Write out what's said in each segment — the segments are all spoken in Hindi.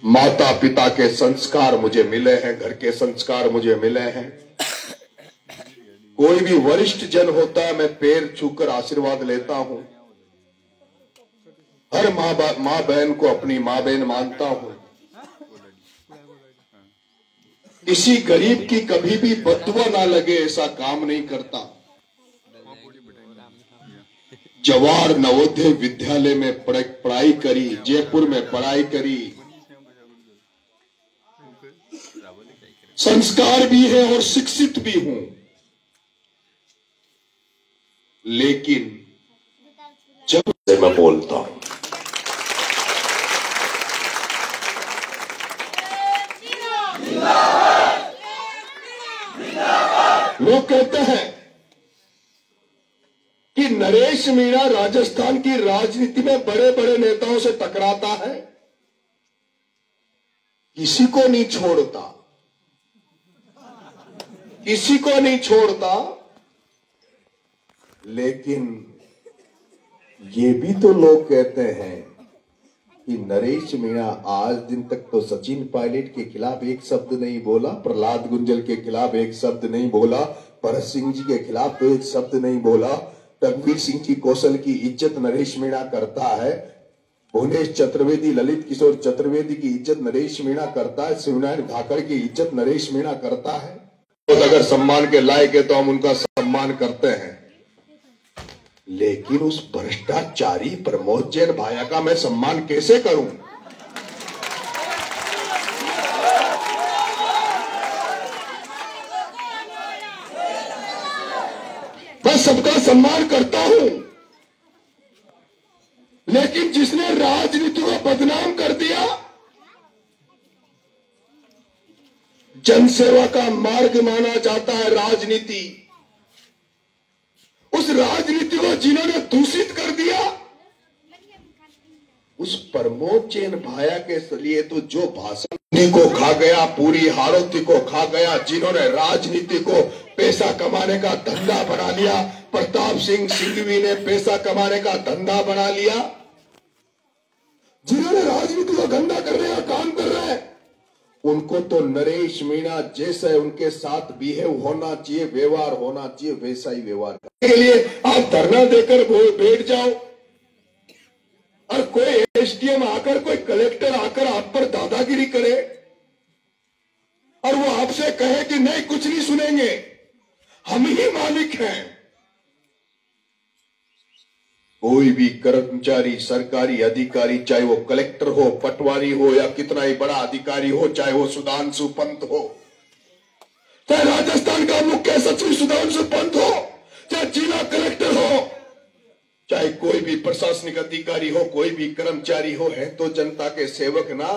माता पिता के संस्कार मुझे मिले हैं, घर के संस्कार मुझे मिले हैं। कोई भी वरिष्ठ जन होता है, मैं पैर छूकर आशीर्वाद लेता हूं। हर माँ बहन को अपनी माँ बहन मानता हूं। किसी गरीब की कभी भी बददुआ ना लगे ऐसा काम नहीं करता। जवाहर नवोदय विद्यालय में पढ़ाई करी, जयपुर में पढ़ाई करी, संस्कार भी है और शिक्षित भी हूं। लेकिन जब से मैं बोलता हूं, लोग कहते हैं कि नरेश मीणा राजस्थान की राजनीति में बड़े बड़े नेताओं से टकराता है, किसी को नहीं छोड़ता, किसी को नहीं छोड़ता। लेकिन ये भी तो लोग कहते हैं कि नरेश मीणा आज दिन तक तो सचिन पायलट के खिलाफ एक शब्द नहीं बोला, प्रहलाद गुंजल के खिलाफ एक शब्द नहीं बोला, भरत सिंह जी के खिलाफ तो एक शब्द नहीं बोला। तकबीर सिंह जी कौशल की इज्जत नरेश मीणा करता है, भुवनेश चतुर्वेदी, ललित किशोर चतुर्वेदी की इज्जत नरेश मीणा करता है, शिवनारायण धाकड़ की इज्जत नरेश मीणा करता है। तो अगर सम्मान के लायक है तो हम उनका सम्मान करते हैं। लेकिन उस भ्रष्टाचारी प्रमोद जैन भाया का मैं सम्मान कैसे करूं? मैं सबका सम्मान करता हूं, लेकिन जिसने राजनीति को बदनाम कर दिया, जनसेवा का मार्ग माना जाता है राजनीति, उस राजनीति को जिन्होंने दूषित कर दिया, उस प्रमोद जैन भाया के लिए तो जो भाषण को खा गया, पूरी हारोती को खा गया, जिन्होंने राजनीति को पैसा कमाने का धंधा बना लिया, प्रताप सिंह सिंघवी ने पैसा कमाने का धंधा बना लिया, जिन्होंने राजनीति को गंदा करने का काम कर रहे हैं, उनको तो नरेश मीणा जैसे उनके साथ बिहेव होना चाहिए, व्यवहार होना चाहिए, वैसा ही व्यवहार करने के लिए आप धरना देकर बैठ जाओ और कोई एसडीएम आकर, कोई कलेक्टर आकर आप पर दादागिरी करे और वो आपसे कहे कि नहीं कुछ नहीं सुनेंगे, हम ही मालिक हैं। कोई भी कर्मचारी, सरकारी अधिकारी, चाहे वो कलेक्टर हो, पटवारी हो या कितना ही बड़ा अधिकारी हो, चाहे वो सुधांशु पंत हो, चाहे राजस्थान का मुख्य सचिव सुधांशु पंत हो, चाहे जिला कलेक्टर हो, चाहे कोई भी प्रशासनिक अधिकारी हो, कोई भी कर्मचारी हो, है तो जनता के सेवक ना।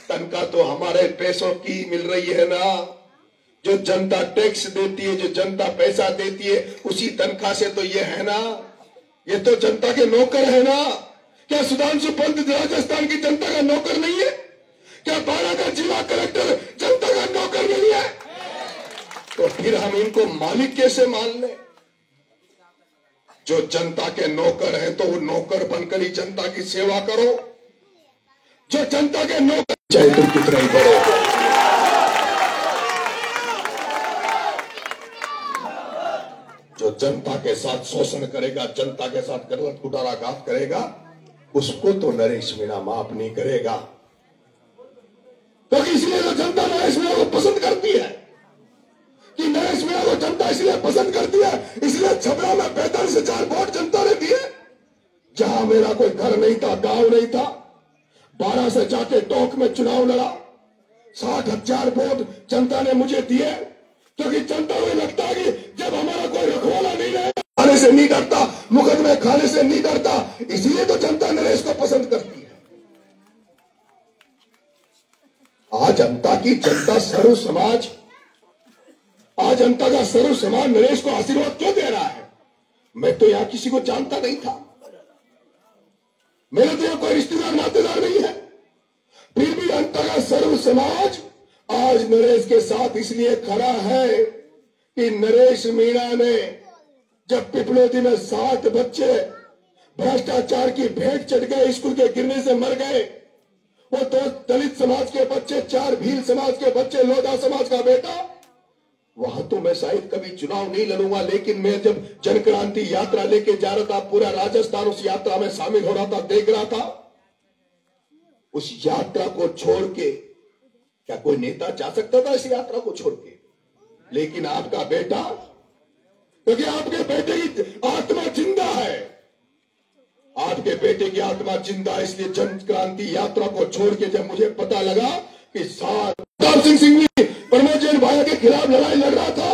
तनख्वाह तो हमारे पैसों की मिल रही है ना, जो जनता टैक्स देती है, जो जनता पैसा देती है, उसी तनख्वाह से तो ये है ना। ये तो जनता के नौकर है ना। क्या सुधांशु पंत राजस्थान की जनता का नौकर नहीं है? क्या बारह का जिला कलेक्टर जनता का नौकर नहीं है? तो फिर हम इनको मालिक कैसे मान ले? जो जनता के नौकर है तो वो नौकर बनकर ही जनता की सेवा करो। जो जनता के नौकर, चाहे तुम कितना ही बड़े हो, जो जनता के साथ शोषण करेगा, जनता के साथ गलत कुटाराघात करेगा, उसको तो नरेश मीणा माफ नहीं करेगा। तो इसलिए तो जनता नरेश मीणा को पसंद करती है, कि नरेश मीणा को जनता इसलिए पसंद करती है, इसलिए छपरा में 45 से 4 वोट जनता ने दिए। जहां मेरा कोई घर नहीं था, गांव नहीं था, 12 से जाके टोंक में चुनाव लड़ा, 60,000 वोट जनता ने मुझे दिए, क्योंकि जनता को लगता है कि जब हमारा कोई रखवाला नहीं रहे, खाने से नहीं डरता, मुकदमे खाने से नहीं डरता, इसलिए तो जनता नरेश को पसंद करती है। आज जनता सर्व समाज, आज जनता का सर्व समाज नरेश को आशीर्वाद क्यों दे रहा है? मैं तो यहां किसी को जानता नहीं था, मेरे तो यहां कोई रिश्तेदार नातेदार नहीं है, फिर भी जनता का सर्व समाज आज नरेश के साथ इसलिए खड़ा है कि नरेश मीणा ने जब पिपलोदी में 7 बच्चे भ्रष्टाचार की भेंट चढ़ गए, स्कूल के गिरने से मर गए, वो दो दलित समाज के बच्चे, 4 भील समाज के बच्चे, लोधा समाज का बेटा, वहां तो मैं शायद कभी चुनाव नहीं लड़ूंगा, लेकिन मैं जब जन क्रांति यात्रा लेके जा रहा था, पूरा राजस्थान उस यात्रा में शामिल हो रहा था, देख रहा था, उस यात्रा को छोड़ के क्या कोई नेता जा सकता था इस यात्रा को छोड़ के? लेकिन आपका बेटा, क्योंकि आपके बेटे की आत्मा जिंदा है, आपके बेटे की आत्मा जिंदा है, इसलिए जन क्रांति यात्रा को छोड़ के जब मुझे पता लगा कि सरदार सिंह भी प्रमोद जैन भाया के खिलाफ लड़ाई लड़ रहा था,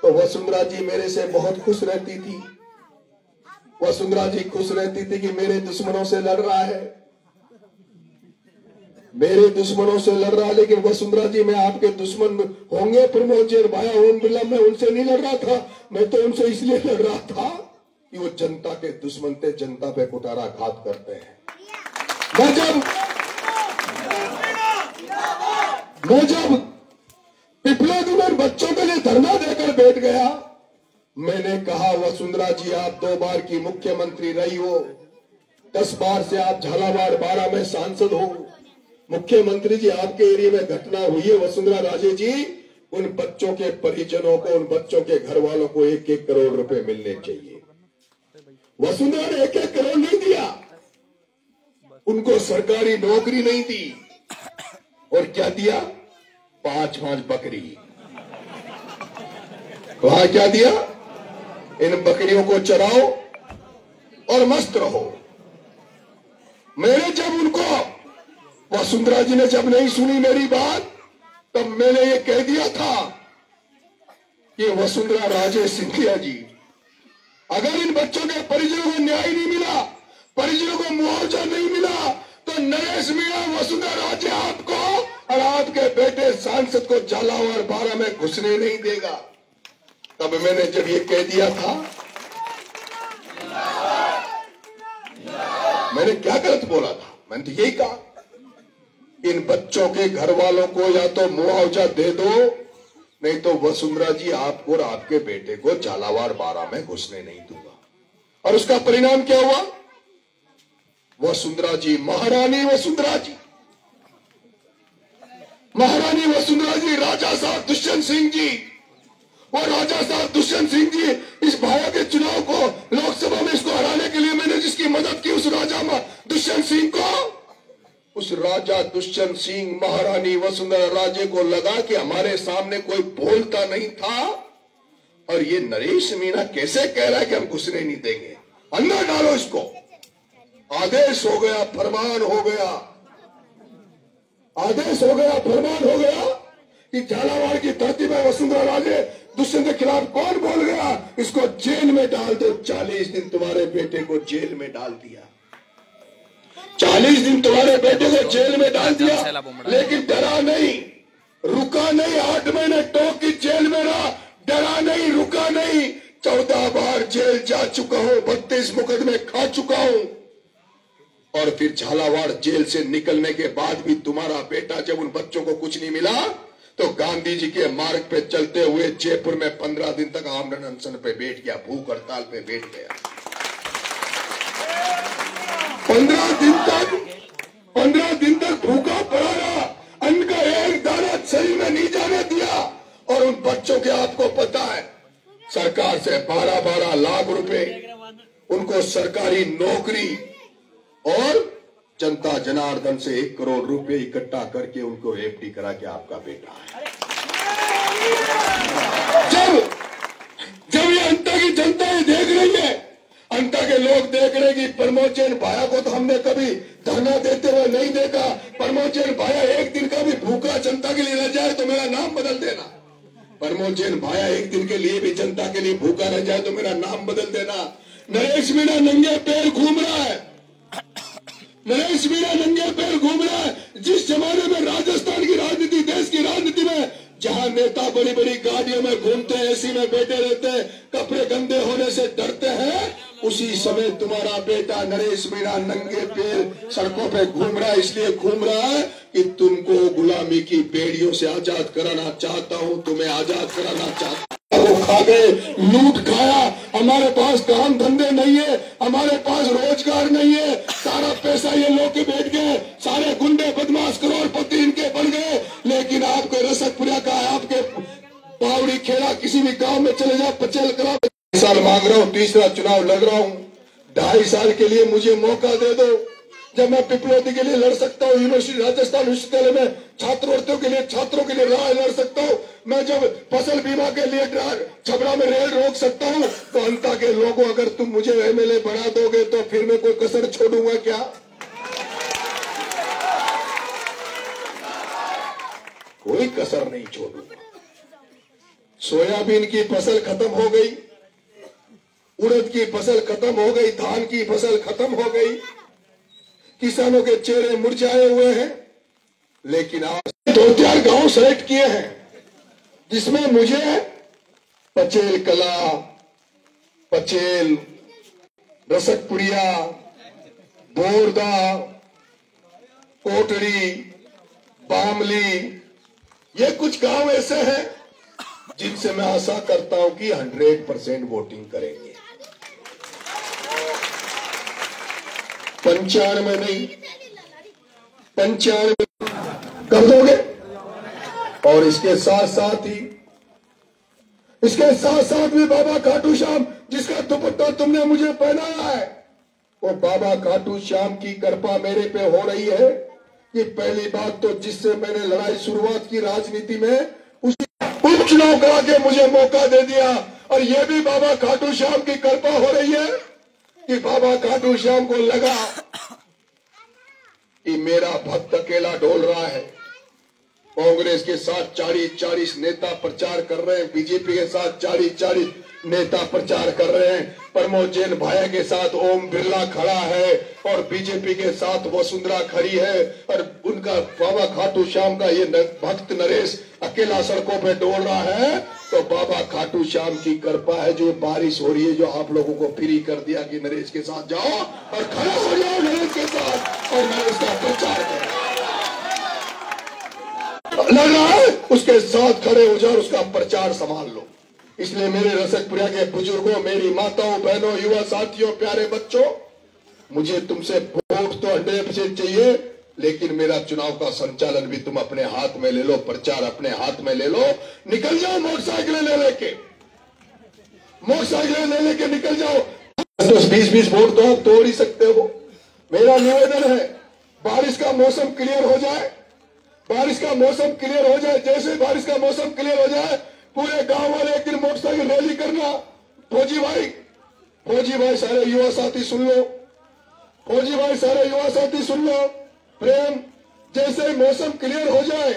तो वसुंधरा जी मेरे से बहुत खुश रहती थी। वसुंधरा जी खुश रहती थी कि मेरे दुश्मनों से लड़ रहा है, मेरे दुश्मनों से लड़ रहा है। लेकिन वसुंधरा जी, मैं आपके दुश्मन होंगे प्रमोद जैन भाया, ओम बिरला, मैं उनसे नहीं लड़ रहा था, मैं तो उनसे इसलिए लड़ रहा था कि वो जनता के दुश्मन थे, जनता पे कुठाराघात करते हैं। मैं जब पिपले दुल्हन बच्चों के लिए धरना देकर बैठ गया, मैंने कहा वसुंधरा जी, आप 2 बार की मुख्यमंत्री रही हो, 10 बार से आप झालावाड़ 12 में सांसद हो, मुख्यमंत्री जी आपके एरिया में घटना हुई है, वसुंधरा राजे जी, उन बच्चों के परिजनों को, उन बच्चों के घर वालों को 1-1 करोड़ रुपए मिलने चाहिए। वसुंधरा ने 1-1 करोड़ नहीं दिया, उनको सरकारी नौकरी नहीं दी, और क्या दिया? 5-5 बकरी। वहां क्या दिया? इन बकरियों को चराओ और मस्त रहो। मैंने जब उनको, वसुंधरा जी ने जब नहीं सुनी मेरी बात, तब मैंने ये कह दिया था कि वसुंधरा राजे सिंधिया जी, अगर इन बच्चों के परिजनों को न्याय नहीं मिला, परिजनों को मुआवजा नहीं मिला, तो नरेश मीणा, वसुंधरा राजे आपको और आपके बेटे सांसद को झालावाड़ 12 में घुसने नहीं देगा। तब मैंने जब ये कह दिया था, मैंने क्या गलत बोला था? मैंने तो यही कहा, इन बच्चों के घर वालों को या तो मुआवजा दे दो, नहीं तो वसुंधरा जी आपको और आपके बेटे को झालावाड़ 12 में घुसने नहीं दूंगा। और उसका परिणाम क्या हुआ? वसुंधरा जी, महारानी वसुंधरा जी, महारानी वसुंधरा जी, राजा साहब दुष्यंत सिंह जी, और राजा साहब दुष्यंत सिंह जी, इस भाया के चुनाव को लोकसभा में इसको हराने के लिए मैंने जिसकी मदद की, उस राजा दुष्यंत सिंह को, उस राजा दुष्यंत सिंह, महारानी वसुंधरा राजे को लगा कि हमारे सामने कोई बोलता नहीं था, और ये नरेश मीणा कैसे कह रहा है कि हम घुसने नहीं देंगे, अंदर डालो इसको। आदेश हो गया, फरमान हो गया, आदेश हो गया, फरमान हो गया कि झालावाड़ की धरती में वसुंधरा राजे दुष्यंत के खिलाफ कौन बोल गया, इसको जेल में डाल दो। 40 दिन तुम्हारे बेटे को जेल में डाल दिया, 40 दिन तुम्हारे बेटे को जेल में डाल दिया, लेकिन डरा नहीं, रुका नहीं, 8 महीने टोक की जेल में रहा, डरा नहीं, रुका नहीं, 14 बार जेल जा चुका हूं, 32 मुकदमे खा चुका हूं, और फिर झालावाड़ जेल से निकलने के बाद भी तुम्हारा बेटा जब उन बच्चों को कुछ नहीं मिला, तो गांधी जी के मार्ग पे चलते हुए जयपुर में 15 दिन तक आमरण अनशन पे बैठ गया, भूख हड़ताल पे बैठ गया। 15 दिन तक भूखा पड़ा रहा, अन्न का एक दाना शरीर में नहीं जाने दिया, और उन बच्चों के, आपको पता है, सरकार से 12-12 लाख रुपए, उनको सरकारी नौकरी, और जनता जनार्दन से 1 करोड़ रुपए इकट्ठा करके उनको एफडी करा के आपका बेटा है। जब ये अंता की जनता ये देख रही है, अंता के लोग देख रहे कि प्रमोद जैन भाया को तो हमने कभी धरना देते हुए नहीं देखा, प्रमोद जैन भाया एक दिन का भी भूखा जनता के लिए रह जाए तो मेरा नाम बदल देना, प्रमोद जैन भाया एक दिन के लिए भी जनता के लिए भूखा रह जाए तो मेरा नाम बदल देना। नरेश मीणा नंगे पैर घूम रहा है, नरेश मीणा नंगे पैर घूम रहा है। जिस जमाने में राजस्थान की राजनीति, देश की राजनीति में, जहां नेता बड़ी बड़ी गाड़ियों में घूमते हैं, एसी में बैठे रहते हैं, कपड़े गंदे होने से डरते हैं, उसी समय तुम्हारा बेटा नरेश मीणा नंगे पैर सड़कों पे घूम रहा है। इसलिए घूम रहा है कि तुमको गुलामी की बेड़ियों से आजाद कराना चाहता हूं, तुम्हें आजाद कराना चाहता हूं। वो खा गए, लूट खाया, हमारे पास काम धंधे नहीं है, हमारे पास रोजगार नहीं है, सारा पैसा ये लोग के बैठ गए, सारे गुंडे में चले जा, पचेल कला। 2 साल मांग रहा हूँ, तीसरा चुनाव लड़ रहा हूँ। 2.5 साल के लिए मुझे मौका दे दो, जब मैं पिपलोदी के लिए लड़ सकता हूँ, यूनिवर्सिटी राजस्थान विश्वविद्यालय में छात्रवृत्तियों के लिए राह लड़ सकता हूँ, मैं जब फसल बीमा के लिए छपरा में रेल रोक सकता हूँ, तो अंता के लोगों अगर तुम मुझे एमएलए बना दोगे तो फिर मैं कोई कसर छोड़ूंगा क्या? कोई कसर नहीं छोड़ूंगा। सोयाबीन की फसल खत्म हो गई, उड़द की फसल खत्म हो गई, धान की फसल खत्म हो गई, किसानों के चेहरे मुरझाए हुए हैं। लेकिन आज 2-4 गांव सेलेक्ट किए हैं जिसमें मुझे पचेल कला, पचेल, रसकपुरिया, बोरदा, कोटड़ी, बामली, ये कुछ गांव ऐसे हैं जिनसे मैं आशा करता हूं कि 100% वोटिंग करेंगे। 95 नहीं, 95 कर दोगे। और इसके साथ साथ भी बाबा खाटू श्याम, जिसका दुपट्टा तुमने मुझे पहनाया है, वो बाबा खाटू श्याम की कृपा मेरे पे हो रही है। ये पहली बात तो, जिससे मैंने लड़ाई शुरुआत की राजनीति में, उसी उपचुनाव करा के मुझे मौका दे दिया। और ये भी बाबा खाटू श्याम की कृपा हो रही है कि बाबा खाटू श्याम को लगा कि मेरा भक्त अकेला डोल रहा है। कांग्रेस के साथ 40-40 नेता प्रचार कर रहे हैं, बीजेपी के साथ 40-40 नेता प्रचार कर रहे हैं, प्रमोद जैन भाया के साथ ओम बिरला खड़ा है और बीजेपी के साथ वसुंधरा खड़ी है, और उनका बाबा खाटू श्याम का ये भक्त नरेश अकेला सड़कों पे डोल रहा है। तो बाबा खाटू श्याम की कृपा है जो बारिश हो रही है, जो आप लोगों को फ्री कर दिया कि नरेश के साथ जाओ और खड़े हो जाओ नरेश के साथ और नरेश का प्रचार करो। लड़ रहा है, उसके साथ खड़े हो जाओ, उसका प्रचार संभाल लो। इसलिए मेरे रसकपुरिया के बुजुर्गों, मेरी माताओं, बहनों, युवा साथियों, प्यारे बच्चों, मुझे तुमसे वोट तो 100% चाहिए, लेकिन मेरा चुनाव का संचालन भी तुम अपने हाथ में ले लो, प्रचार अपने हाथ में ले लो। निकल जाओ मोटरसाइकिलें ले लेके निकल जाओ। 10-20 वोट तो आप तोड़ ही सकते हो। मेरा निवेदन है, बारिश का मौसम क्लियर हो जाए, जैसे बारिश का मौसम क्लियर हो जाए, पूरे गांव वाले एक दिन मोटरसाइकिल रैली करना। फौजी भाई सारे युवा साथी सुन लो, प्रेम, जैसे मौसम क्लियर हो जाए,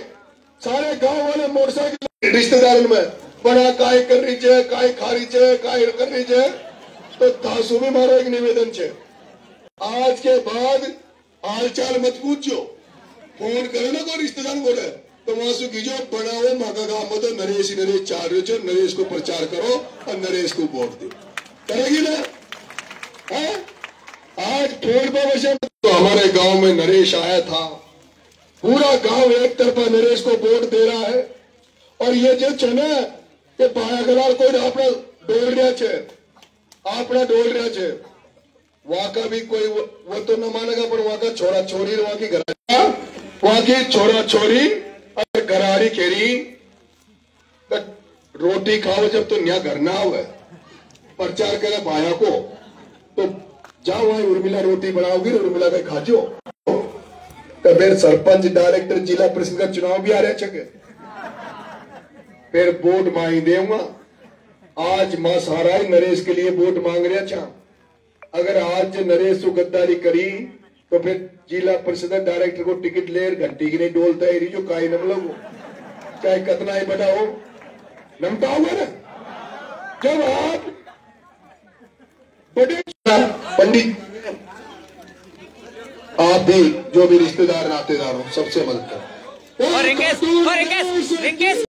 सारे गांव वाले मोटरसाइकिल रिश्तेदारों में बड़ा काय कर रही है, काय खा रही है, काय कर रही है, तो तासु भी मारो एक निवेदन है। आज के बाद हालचाल मत पूछो, फोन करे ना कोई रिश्तेदार बोले तो वहां से कीजिए, बनाओ मागा गांव में तो नरेश चाल रहे हो, नरेश को प्रचार करो और नरेश को वोट दो, करेगी ना? है? आज फोन पर वैसे तो हमारे गांव में नरेश आया था, पूरा गांव एक तरफा नरेश को वोट दे रहा है। और ये जो है ना, ये पायागलाल कोई आपने डोल रहा है, वहां का भी कोई वो तो न मानेगा, पर वहां का छोरा छोरी, वहां की छोरा छोरी और घराड़ी खेरी रोटी खाओ जब तो न्या घर ना हो प्रचार करे भाया को, तो जाओ वहां उर्मिला रोटी बनाओगी, उर्मिला का खाजो। तो फिर सरपंच, डायरेक्टर, जिला परिषद का चुनाव भी आ रहा है, फिर वोट मांग देऊंगा। आज मां सारा ही नरेश के लिए वोट मांग रहा था। अगर आज नरेश को गद्दारी करी तो फिर जिला परिषद डायरेक्टर को टिकट ले घंटी की नहीं डोलता है, जो काई नम लगो, चाहे कितना ही बड़ा हो, नमता होगा ना। जब आप बड़े पंडित, आप भी जो भी रिश्तेदार नातेदार हो, सबसे मदद करो।